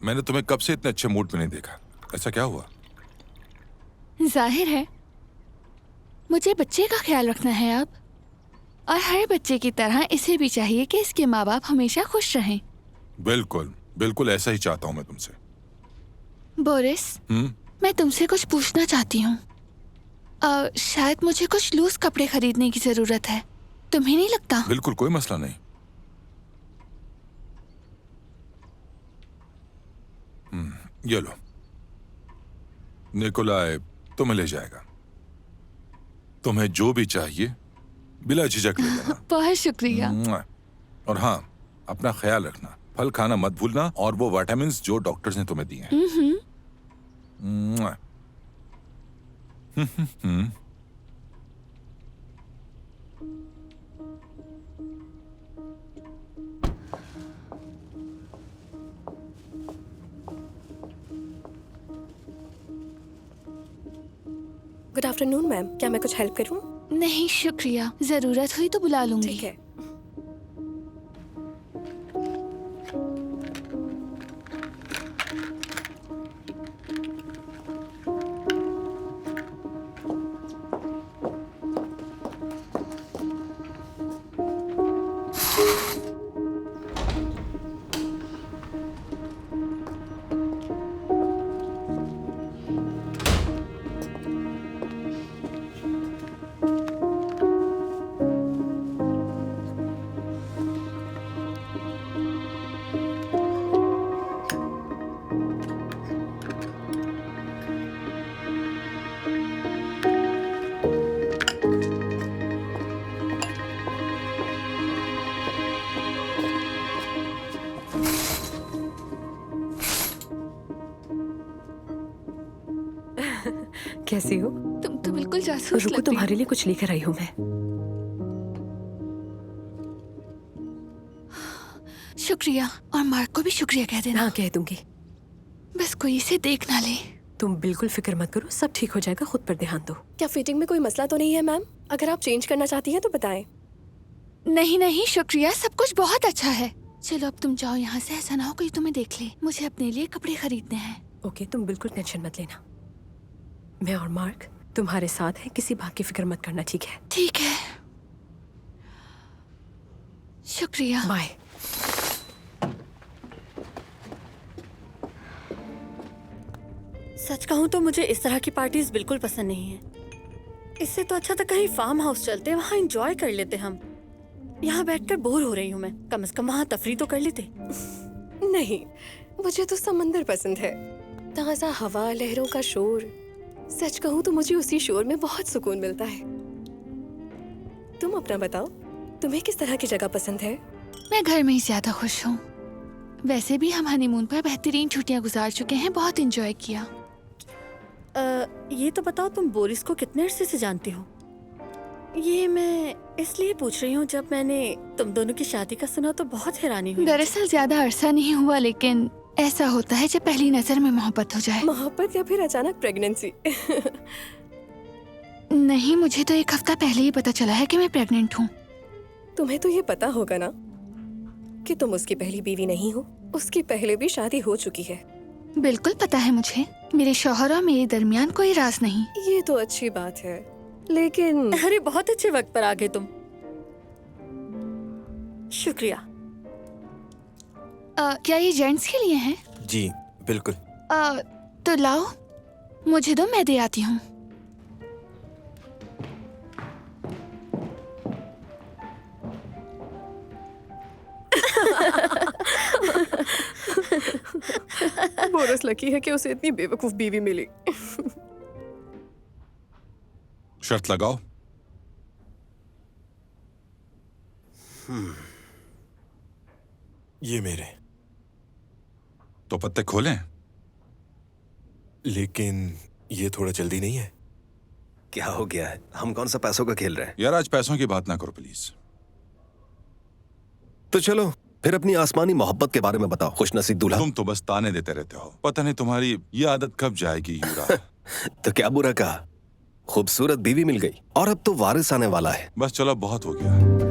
मैंने तुम्हें कब से इतने अच्छे मूड में नहीं देखा। ऐसा क्या हुआ? जाहिर है मुझे बच्चे का ख्याल रखना है अब, और हर बच्चे की तरह इसे भी चाहिए कि इसके माँ बाप हमेशा खुश रहें। बिल्कुल बिल्कुल ऐसा ही चाहता हूँ मैं तुमसे। बोरिस, मैं तुमसे कुछ पूछना चाहती हूँ। शायद मुझे कुछ लूज कपड़े खरीदने की जरूरत है, तुम्हें नहीं लगता? बिल्कुल कोई मसला नहीं। ये लो, निकोलाई तुम्हें ले जाएगा। तुम्हें जो भी चाहिए बिला झिझक ले लेना। बहुत शुक्रिया। और हाँ, अपना ख्याल रखना, फल खाना मत भूलना, और वो विटामिन्स जो डॉक्टर्स ने तुम्हें दिए हैं। गुड आफ्टरनून मैम, क्या मैं कुछ हेल्प करूं? नहीं शुक्रिया, जरूरत हुई तो बुला लूंगी। ठीक है। कैसी हो? तुम तो बिल्कुल जासूस रुको, लग रही तुम्हारे लिए कुछ लेकर आई हूँ मैं। हो। शुक्रिया, और मार्क को भी शुक्रिया कह देना। हाँ, कह दूंगी। बस कोई इसे देख ना ले। तुम बिल्कुल फिक्र मत करो, सब ठीक हो जाएगा, खुद पर ध्यान दो। क्या फिटिंग में कोई मसला तो नहीं है मैम? अगर आप चेंज करना चाहती हैं तो बताएं। नहीं नहीं शुक्रिया, सब कुछ बहुत अच्छा है। चलो अब तुम जाओ यहाँ से, ऐसा ना हो कोई तुम्हें देख ले। मुझे अपने लिए कपड़े खरीदने हैं। ओके, तुम बिल्कुल टेंशन मत लेना। मैं और मार्क तुम्हारे साथ हैं, किसी बात की फिक्र मत करना, ठीक है? ठीक है, शुक्रिया। बाय। सच कहूँ तो मुझे इस तरह की पार्टीज बिल्कुल पसंद नहीं है। इससे तो अच्छा था कहीं फार्म हाउस चलते, वहाँ एंजॉय कर लेते हम। यहाँ बैठकर बोर हो रही हूँ मैं, कम से कम वहाँ तफरी तो कर लेते। नहीं, मुझे तो समंदर पसंद है। ताज़ा हवा, लहरों का शोर। सच कहूँ तो मुझे उसी शोर में बहुत सुकून मिलता है। तुम अपना बताओ, तुम्हें किस तरह की जगह पसंद है? मैं घर में ही ज्यादा खुश हूँ। वैसे भी हम हनीमून पर बेहतरीन छुट्टियाँ गुजार चुके हैं, बहुत एंजॉय किया। ये तो बताओ, तुम बोरिस को कितने अरसे से जानती हो? ये मैं इसलिए पूछ रही हूँ, जब मैंने तुम दोनों की शादी का सुना तो बहुत हैरानी हुई। दरअसल ज्यादा अरसा नहीं हुआ, लेकिन ऐसा होता है जब पहली नजर में मोहब्बत हो जाए। मोहब्बत या फिर अचानक प्रेगनेंसी? नहीं, मुझे तो एक हफ्ता पहले ही पता चला है कि मैं प्रेग्नेंट हूँ। तुम्हें तो ये पता होगा ना कि तुम उसकी पहली बीवी नहीं हो। उसकी पहले भी शादी हो चुकी है। बिल्कुल पता है मुझे। मेरे शौहर और मेरे दरमियान कोई राज नहीं। ये तो अच्छी बात है, लेकिन अरे बहुत अच्छे वक्त पर आ गए तुम। शुक्रिया। क्या ये जेंट्स के लिए हैं? जी बिल्कुल। तो लाओ, मुझे दो, मैं दे आती हूँ। बोरस लकी है कि उसे इतनी बेवकूफ बीवी मिली। शर्त लगाओ। ये मेरे। तो पत्ते खोलें? लेकिन ये थोड़ा जल्दी नहीं है? क्या हो गया है? हम कौन सा पैसों का खेल रहे हैं? यार आज पैसों की बात ना करो प्लीज। तो चलो फिर अपनी आसमानी मोहब्बत के बारे में बताओ, खुशनसीब दूल्हा। तुम तो बस ताने देते रहते हो, पता नहीं तुम्हारी ये आदत कब जाएगी यूरा। तो क्या बुरा कहा, खूबसूरत बीवी मिल गई और अब तो वारिस आने वाला है। बस चलो, बहुत हो गया।